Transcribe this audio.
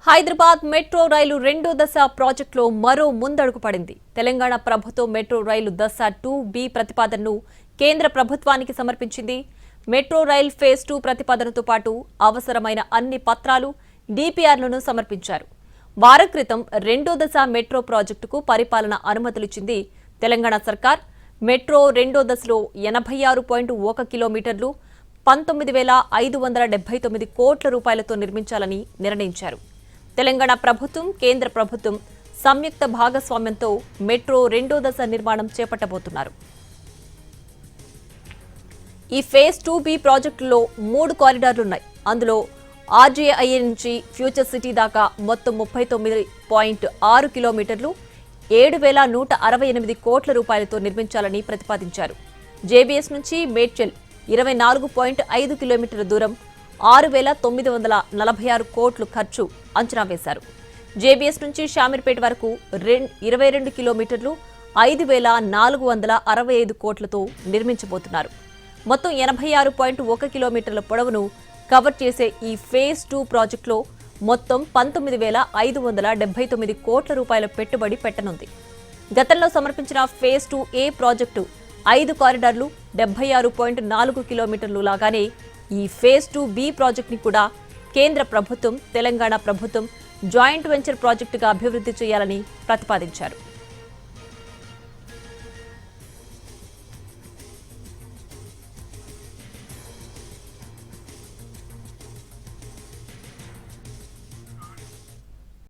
Hyderabad metro రైలు రెండో దశ ప్రాజెక్టులో మరో ముందడుగు పడింది. తెలంగాణ ప్రభుత్వం మెట్రో రైలు దశ 2B ప్రతిపాదనను కేంద్ర ప్రభుత్వానికి సమర్పించింది. మెట్రో రైల్ ఫేజ్ 2 ప్రతిపాదనతో పాటు అవసరమైన అన్ని పత్రాలు, డిపిఆర్లను సమర్పించారు. వారం క్రితం రెండో దశ మెట్రో ప్రాజెక్టుకు పరిపాలన అనుమతులిచ్చింది తెలంగాణ సర్కార్. మెట్రో రెండో దశలో 86.1 కిలోమీటర్లు 19,579 కోట్ల రూపాయలతో నిర్మించాలని నిర్ణయించారు. తెలంగాణ ప్రభుత్వం, కేంద్ర ప్రభుత్వం సంయుక్త భాగస్వామ్యంతో మెట్రో రెండో దశ నిర్మాణం చేపట్టబోతున్నారు. ఈ ఫేజ్ 2B ప్రాజెక్టులో 3 కారిడార్లున్నాయి. అందులో ఆర్జేఐఏ నుంచి ఫ్యూచర్ సిటీ దాకా మొత్తం 39.6 కిలోమీటర్లు 7,168 కోట్ల రూపాయలతో నిర్మించాలని ప్రతిపాదించారు. జేబీఎస్ నుంచి మేడ్చల్ 24.5 కిలోమీటర్ల దూరం 6,946 కోట్లు ఖర్చు అంచనా వేశారు. జేబీఎస్ నుంచి షామీర్పేట వరకు 22 కిలోమీటర్లు 5,465 కోట్లతో నిర్మించబోతున్నారు. మొత్తం 86.1 కిలోమీటర్ల పొడవును కవర్ చేసే ఈ ఫేజ్ 2 ప్రాజెక్టులో మొత్తం 19,579 కోట్ల రూపాయల పెట్టుబడి పెట్టనుంది. గతంలో సమర్పించిన ఫేజ్ 2A ప్రాజెక్టు 5 కారిడార్లు 76.4 కిలోమీటర్లు లాగానే ఈ ఫేజ్ 2B ప్రాజెక్టుని కూడా కేంద్ర ప్రభుత్వం, తెలంగాణ ప్రభుత్వం జాయింట్ వెంచర్ ప్రాజెక్టుగా అభివృద్ధి చేయాలని ప్రతిపాదించారు.